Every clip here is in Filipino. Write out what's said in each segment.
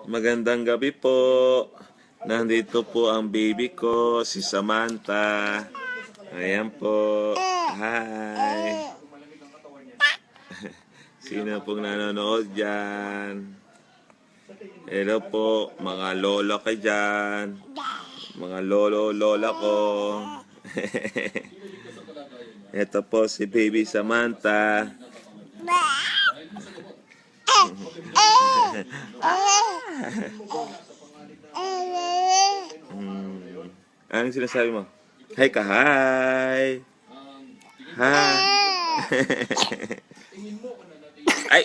Magandang gabi po. Nandito po ang baby ko, si Samantha. Ayan po. Hi. Sino pong nanonood dyan? Hello po, mga lola ka dyan. Mga lola ko. Ito po si baby Samantha. Anong sinasabi mo? Hi ka, hi! Hi! Ay!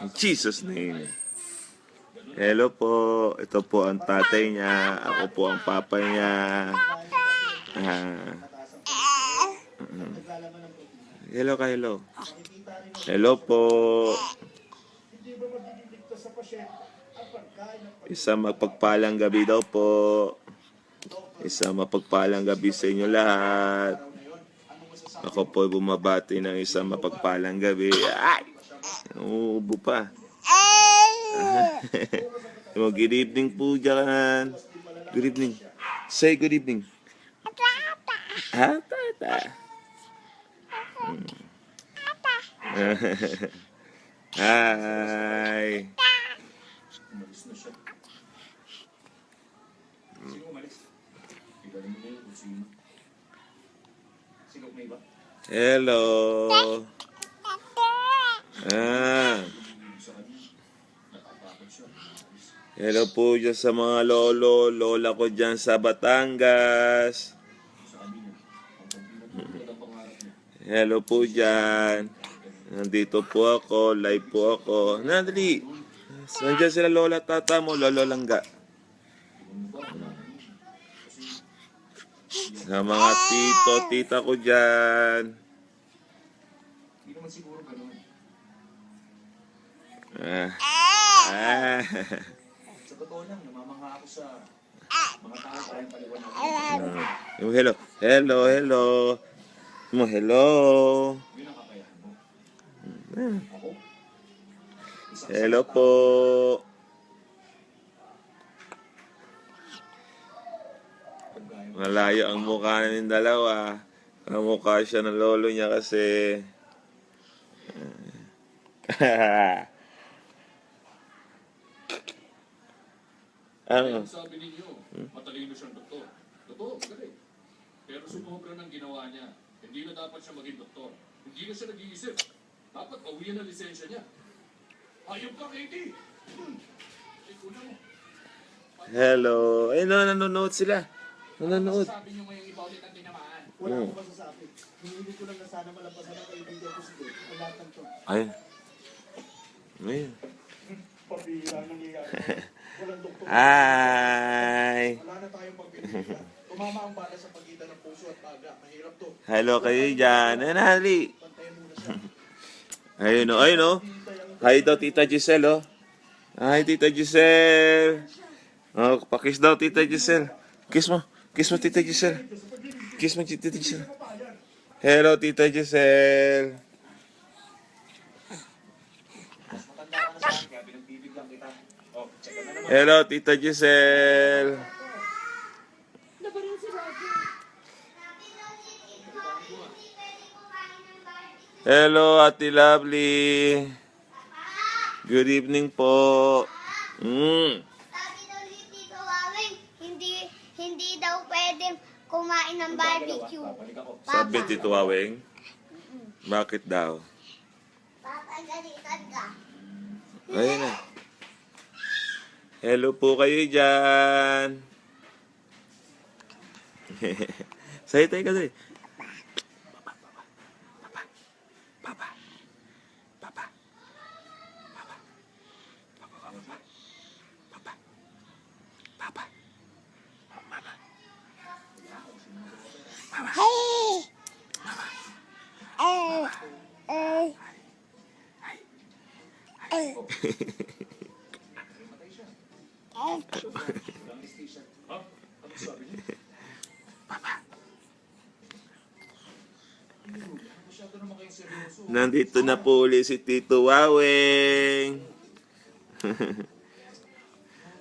In Jesus name. Hello po. Ito po ang tatay niya. Ako po ang papa niya. Hello ka, hello. Hello po. Isang mapagpalang gabi daw po. Isang mapagpalang gabi sa inyo lahat. Ako po bumabati ng isang mapagpalang gabi. Ay! Uubo pa. Good evening po dyan. Good evening. Say good evening. Tata. Hi. Hello. Hello po dyan sa mga lola ko dyan sa Batangas. Hello po dyan. Nandito po ako, live po ako. Nandali. Nandiyan sila lola tata mo, lolo langga. Sa mga tito, tita ko dyan. Hindi naman siguro gano'n. Sa totoo lang, namamangha ako sa mga tao parang paliwanag. Hello, hello, hello. Hello. Yun ang kakayahan mo. Ako? Hello po. Malayo ang mukha namin dalawa. Ang mukha siya ng lolo niya kasi. Ano? Sabi ninyo, matalino siyang doktor. Totoo, magaling. Pero sumobra ng ginawa niya. Hindi na dapat siya maging doktor. Hindi na siya nag-iisip. Dapat bawian ang lisensya niya. Hayop ka, Katie! Ikunan mo. Hello. Ay, nanonood sila. Nanonood. Sabi niyo ngayong iba ulit ang tinamaan. Wala akong masasabi. Hinihiling ko lang na sana malampasan ang kaibigan ko si Dave. Ang lahat ng to. Ay. Ayun. Pabihira nangyayari. Walang doktor. Hi. Wala na tayong pagpipilian. Tumama ang bala sa pagitan ng puso at baga. Mahirap to. Hello kayo dyan. Ay, nahali. Pantayan muna siya. Ayun o, ayun o. Hi daw, Tita Giselle o. Hi, Tita Giselle. Oh, pakis daw, Tita Giselle. Kiss mo. Kiss mo, Tita Giselle. Kiss mo, Tita Giselle. Hello, Tita Giselle. Mas matanda ka na sa akin, kaya pinagbibig lang kita. Oh, check ka na naman. Hello, Tita Giselle. Hello, Ate Lovely. Good evening po. Sabi daw ni Tito Wawing, hindi daw pwedeng kumain ng barbecue. Balik ako. Sabi Tito Waweng. Bakit daw? Papagalitan ka. Ayun na. Hello po kayo dyan. Say tayo ka dali. Papa. Papa. Papa. Papa. Papa. Papa. Mama. Walang station. Ha? Ano sabi niya? Masyado naman kayong seryoso. Nandito na po ulit si Tito Waweng.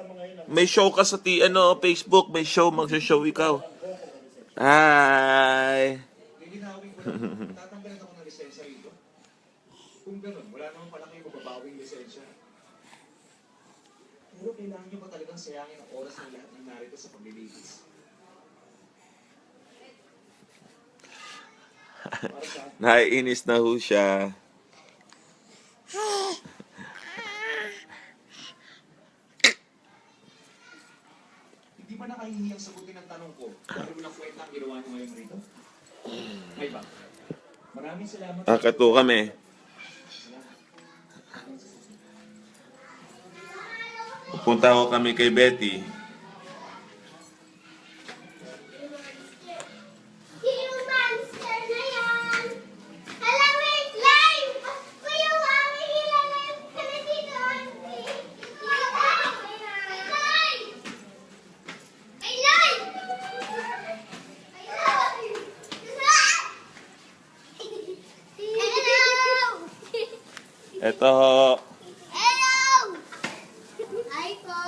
kasama ngayon ang May show ka sa Facebook. May show. Magsha-show ikaw. Hi! Lilinawin ko lang, tatanggalan ako ng lisensya rito. Kung ganun, wala naman pala kayo mababawing lisensya. Pero kailangan nyo ba talagang sayangin ang oras ng lahat ng narito sa paglilitis? Para sa Naiinis na ho siya. hindi ba nakahihiyang sagutin ang tanong ko dahil walang kwenta ang ginawa nyo ngayon rito? May ba? Maraming salamat. Kakato kami. Punta ko kami kay Betty. Yung monster na yan! Hala, wait! Live! Kuya Wami, live ka na dito, auntie! Live! Ay, live! Ay, live! Hello! Eto ho. Hello! Hi po.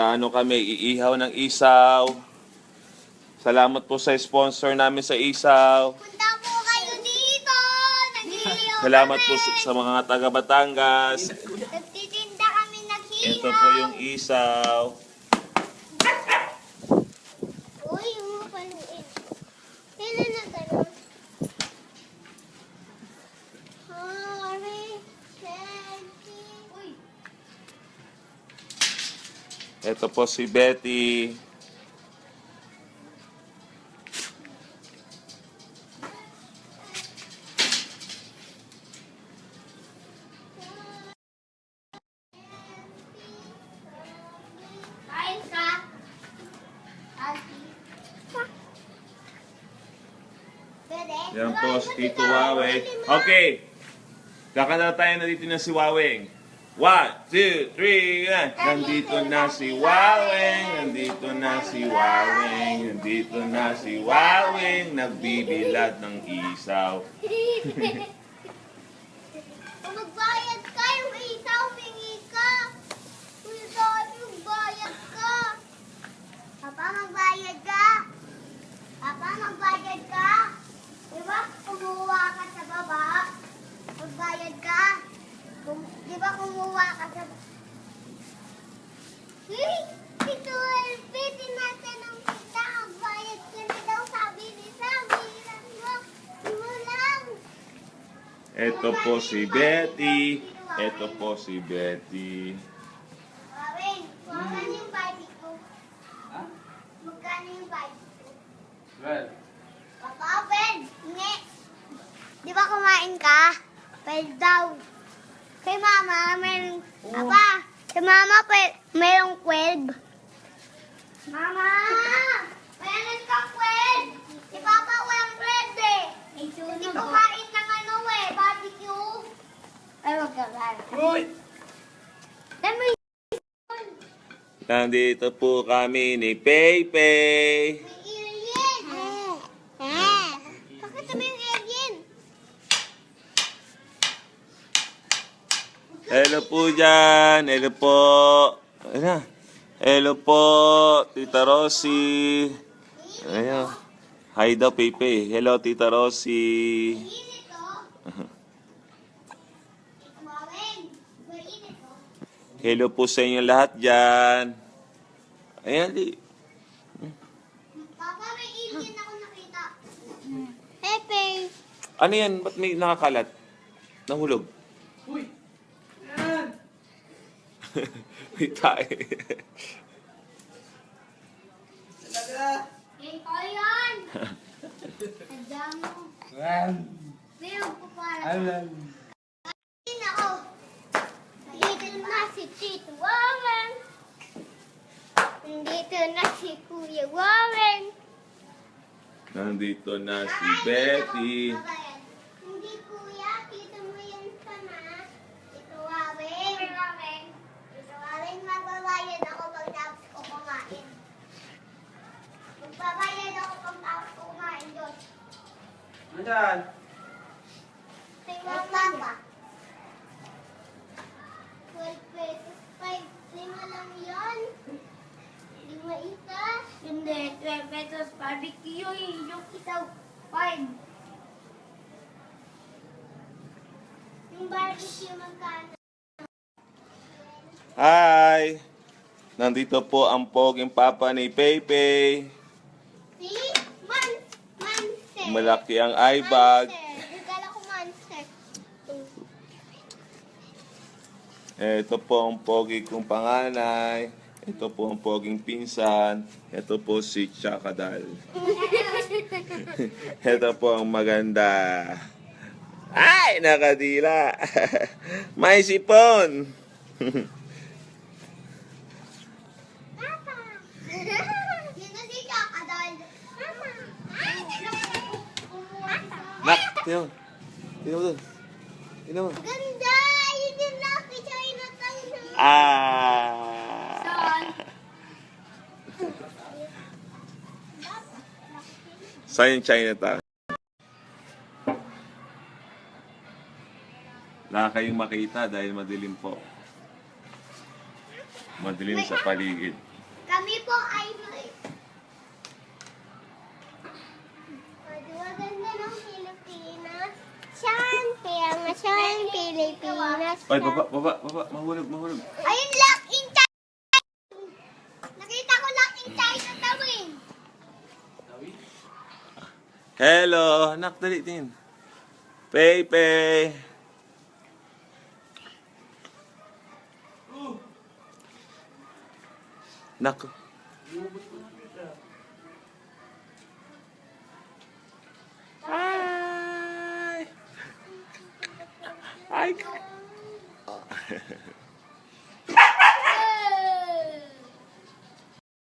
Ano kami, iihaw ng isaw. Salamat po sa sponsor namin sa isaw. Punta po kayo dito! Nag-iiyaw Salamat po kami. sa mga taga Batangas. Nagtitinda kami nag-iiyaw. Ito po yung isaw. Uy, yung mapaliit. Kailan na gano'n? Sorry, Shanty. Uy, Ito po si Betty. kain ka? Auntie. Pwede? Yan po si Tito Waweng. Okay. Kakanta tayo na dito na si Waweng. 1, 2, 3, yan. Nandito na si Waweng. Nandito na si Waweng. Nandito na si Waweng. Nagbibilad ng isaw. Kung magbayad ka, yung isaw, mingi ka. Kung saan yung bayad ka. Papa, magbayad ka. Papa, magbayad ka. Diba, kumuha ka sa baba. Magbayad ka. Diba, kumuha ka sa baba. Hey, Tito Elpi, tinatanong kita, magbayad ka na daw, sabi ni Sam. Hiram mo. Mo lang. Ito po si Betty. Ito po si Betty. Waweng, magkano yung Barbie ko? Ha? Magkano yung Barbie ko? Well, Papa, Pwede. Nge. Di ba kumain ka? Pwede daw. Kay mama, merong... Apa, sa mama, merong 12. Mama! Meron kang 12! Si Papa walang bread eh! Hindi kumain ng ano eh, barbecue. Ay, wag ka ba? Uy! Dami Nandito po kami ni Pepe. may alien! Bakit sabi yung alien? Hello po dyan. Hello po. Ano? Hello po, Tita Rosie. Ayan. Hi daw, Pepe. Hello, Tita Rosie. Mainit oh. Kumawin. Mainit oh. Hello po sa inyo lahat dyan. Ayan, di. Papa, may alien ako nakita. Pepe. Ano yan? Ba't may nakakalat? Nahulog? Uy! Yan! May tae. Talaga! Yan ko yan. Nandiyan mo. Meron ko para. Hindi ako. Dito na si Tito Warren. Dito na si Kuya Warren. Nandito na si Betty. Hindi kuya, kita mo yung sama. Tito Warren. Tito Warren, magbabayad ako pag tapos ko kumain. Magbabayad ako pag tapos ko kumain doon. Andan? Kay mama. 12 pesos, 5 lang yun. 5 isa. Hindi, 12 pesos barbecue. Yung isa, 5. Yung barbecue magkano? Hi! Nandito po ang poging papa ni Pepe. Si Monster. Malaki ang eye bag. Monster. Kala ko Monster. Ito po ang pogi kong panganay. Ito po ang poging pinsan. Ito po si Chakadal. Ito po ang maganda. Ay, nakadila. May sipon. Papa. Yun na si Chakadal. Mama. Nak, tingnan mo. Tingnan mo doon. Tingnan mo. Ganda! Yun yung Lucky Chinatown. Ah! Saan yung Chinatown? Wala kayong makita dahil madilim po. Madilim sa paligid. Kami po ay may... Maganda ng Pilipinas. Siyan, kaya nga siyan, Pilipinas. Ay, baba. Mahulog. Ayun, Lock in China! Nakita ko Lock in China tawin. Hello, anak, dali din. Pepe. Nak.